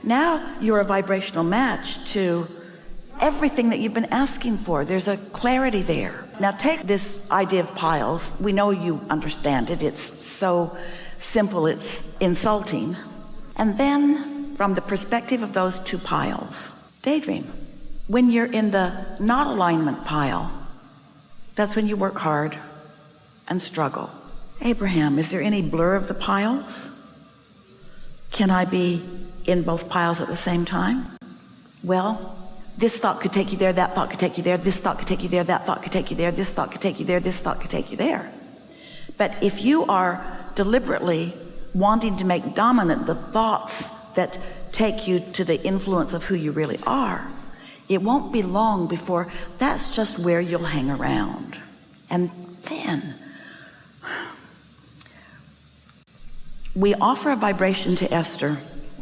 Now you're a vibrational match to everything that you've been asking for. There's a clarity there. Now take this idea of piles. We know you understand it. It's so simple, it's insulting. And then from the perspective of those two piles, daydream. When you're in the not alignment pile, that's when you work hard and struggle. Abraham, is there any blur of the piles? Can I be in both piles at the same time? Well, this thought could take you there, that thought could take you there, this thought could take you there, that thought could take you there, this thought could take you there, this thought could take you there. But if you are deliberately wanting to make dominant the thoughts that take you to the influence of who you really are, it won't be long before that's just where you'll hang around. And then we offer a vibration to Esther,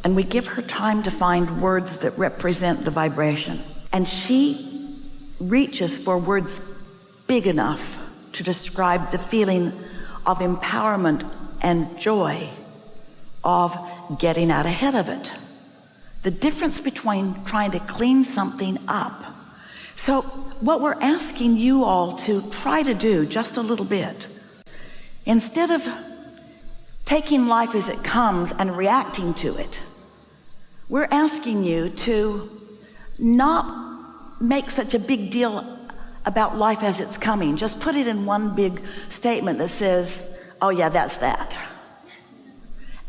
and we give her time to find words that represent the vibration. And she reaches for words big enough to describe the feeling of empowerment and joy of getting out ahead of it. The difference between trying to clean something up. So what we're asking you all to try to do just a little bit, instead of taking life as it comes and reacting to it, we're asking you to not make such a big deal about life as it's coming. Just put it in one big statement that says, oh yeah, that's that.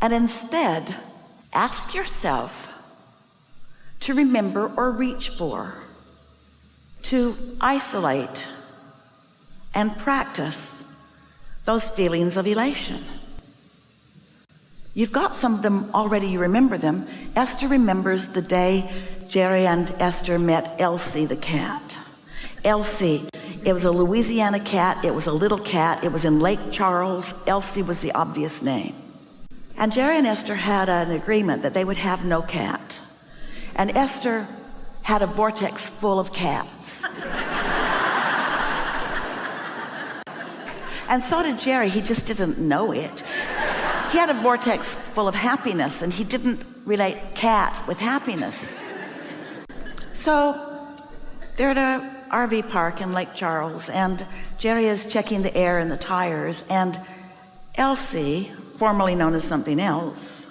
And instead, ask yourself to remember or reach for, to isolate and practice those feelings of elation. You've got some of them already, you remember them. Esther remembers the day Jerry and Esther met Elsie the cat. Elsie, it was a Louisiana cat, it was a little cat, it was in Lake Charles. Elsie was the obvious name. And Jerry and Esther had an agreement that they would have no cat. And Esther had a vortex full of cats. And so did Jerry, he just didn't know it. He had a vortex full of happiness, and he didn't relate cat with happiness. So they're at a RV park in Lake Charles, and Jerry is checking the air and the tires, and Elsie, formerly known as something else,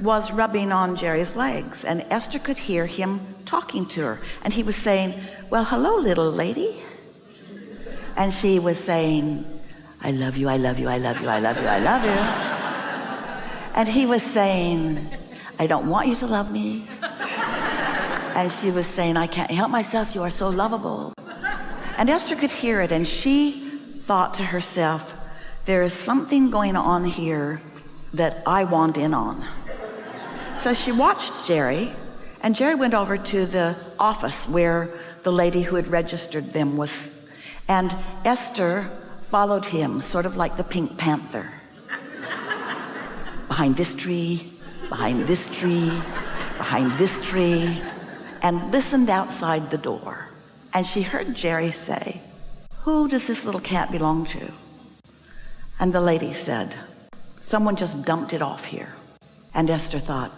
was rubbing on Jerry's legs, and Esther could hear him talking to her, and he was saying, well, hello, little lady. And she was saying, I love you, I love you, I love you, I love you, I love you. And he was saying, I don't want you to love me. And she was saying, I can't help myself, you are so lovable. And Esther could hear it, and she thought to herself, there is something going on here that I want in on. So she watched Jerry, and Jerry went over to the office where the lady who had registered them was, and Esther followed him, sort of like the Pink Panther. Behind this tree, behind this tree, behind this tree, and listened outside the door. And she heard Jerry say, who does this little cat belong to? And the lady said, someone just dumped it off here. And Esther thought,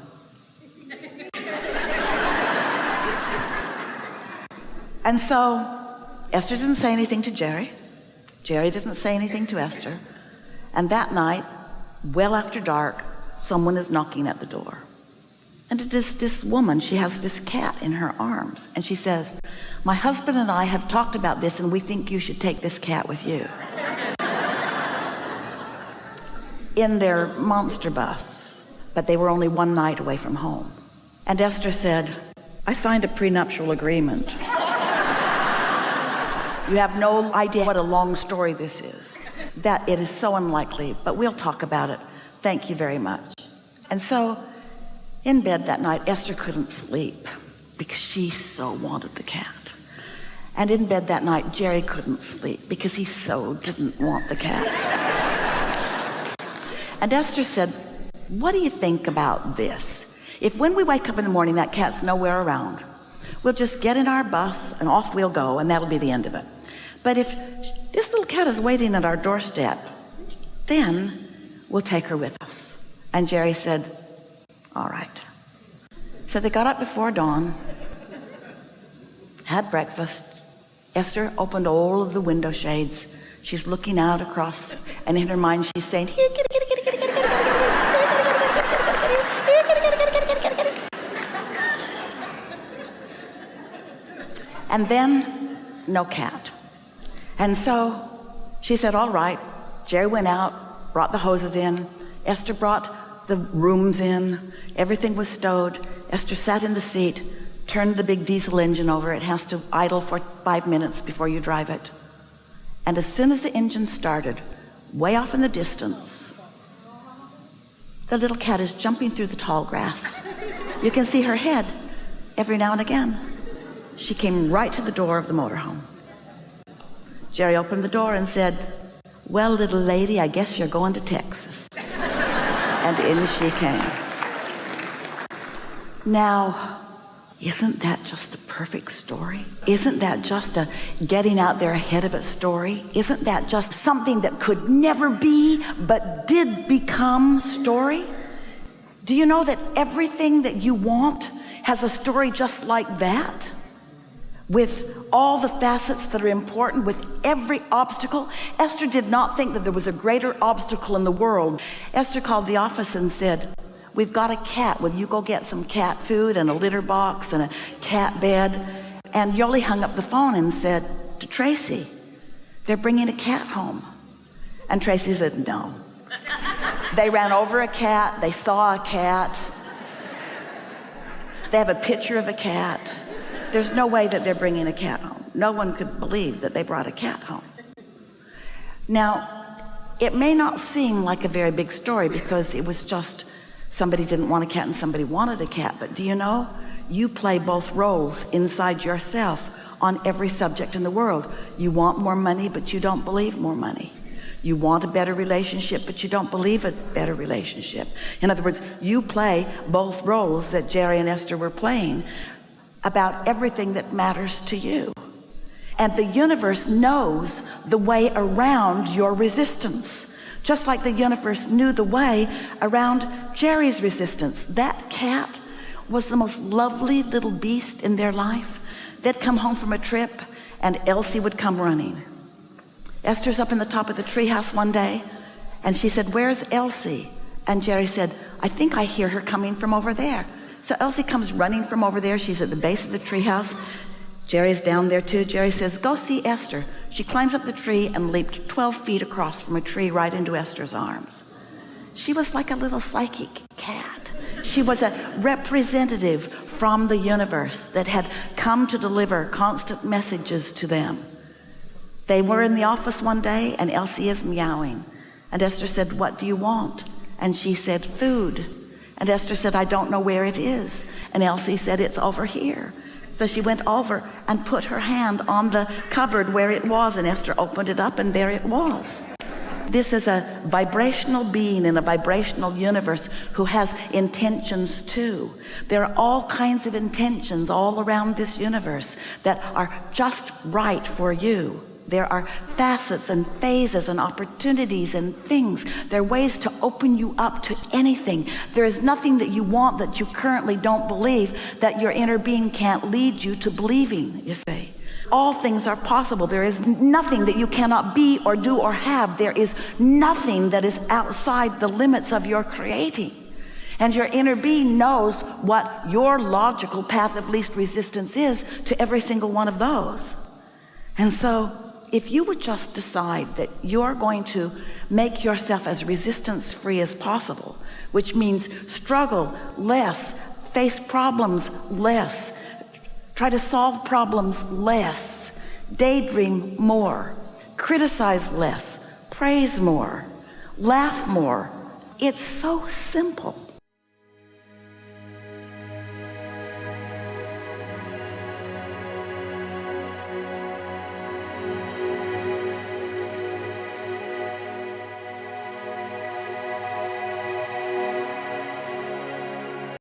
and so Esther didn't say anything to Jerry. Jerry didn't say anything to Esther. And that night, well after dark, someone is knocking at the door. And it is this woman. She has this cat in her arms. And she says, my husband and I have talked about this, and we think you should take this cat with you. In their monster bus. But they were only one night away from home. And Esther said, I signed a prenuptial agreement. You have no idea what a long story this is. That it is so unlikely, but we'll talk about it. Thank you very much. And so in bed that night, Esther couldn't sleep because she so wanted the cat. And in bed that night, Jerry couldn't sleep because he so didn't want the cat. And Esther said, what do you think about this? If when we wake up in the morning, that cat's nowhere around, we'll just get in our bus and off we'll go, and that'll be the end of it. But if this little cat is waiting at our doorstep, then we'll take her with us. And Jerry said, all right. So they got up before dawn, had breakfast. Esther opened all of the window shades. She's looking out across, and in her mind she's saying, here, kitty, kitty, kitty, kitty, kitty, kitty, kitty, kitty, kitty. And then no cat. And so she said, all right. Jerry went out, brought the hoses in. Esther brought the rooms in. Everything was stowed. Esther sat in the seat, turned the big diesel engine over. It has to idle for 5 minutes before you drive it. And as soon as the engine started, way off in the distance, the little cat is jumping through the tall grass. You can see her head every now and again. She came right to the door of the motorhome. Jerry opened the door and said, well, little lady, I guess you're going to Texas. And in she came. Now, isn't that just the perfect story? Isn't that just a getting out there ahead of it story? Isn't that just something that could never be but did become story? Do you know that everything that you want has a story just like that? With all the facets that are important, with every obstacle. Esther did not think that there was a greater obstacle in the world. Esther called the office and said, we've got a cat. Will you go get some cat food and a litter box and a cat bed? And Yoli hung up the phone and said to Tracy, they're bringing a cat home. And Tracy said, no. They ran over a cat. They saw a cat. They have a picture of a cat. There's no way that they're bringing a cat home. No one could believe that they brought a cat home. Now, it may not seem like a very big story because it was just somebody didn't want a cat and somebody wanted a cat. But do you know, you play both roles inside yourself on every subject in the world. You want more money, but you don't believe more money. You want a better relationship, but you don't believe a better relationship. In other words, you play both roles that Jerry and Esther were playing about everything that matters to you. And the universe knows the way around your resistance, just like the universe knew the way around Jerry's resistance. That cat was the most lovely little beast in their life. They'd come home from a trip and Elsie would come running. Esther's up in the top of the treehouse one day and she said, where's Elsie? And Jerry said, I think I hear her coming from over there. So Elsie comes running from over there. She's at the base of the treehouse. Jerry's down there too. Jerry says, go see Esther. She climbs up the tree and leaped 12 feet across from a tree right into Esther's arms. She was like a little psychic cat. She was a representative from the universe that had come to deliver constant messages to them. They were in the office one day and Elsie is meowing. And Esther said, what do you want? And she said, food. And Esther said, I don't know where it is. And Elsie said, it's over here. So she went over and put her hand on the cupboard where it was, and Esther opened it up and there it was. This is a vibrational being in a vibrational universe who has intentions too. There are all kinds of intentions all around this universe that are just right for you. There are facets and phases and opportunities and things. There are ways to open you up to anything. There is nothing that you want that you currently don't believe that your inner being can't lead you to believing, you see. All things are possible. There is nothing that you cannot be or do or have. There is nothing that is outside the limits of your creating. And your inner being knows what your logical path of least resistance is to every single one of those. And so if you would just decide that you're going to make yourself as resistance-free as possible, which means struggle less, face problems less, try to solve problems less, daydream more, criticize less, praise more, laugh more. It's so simple.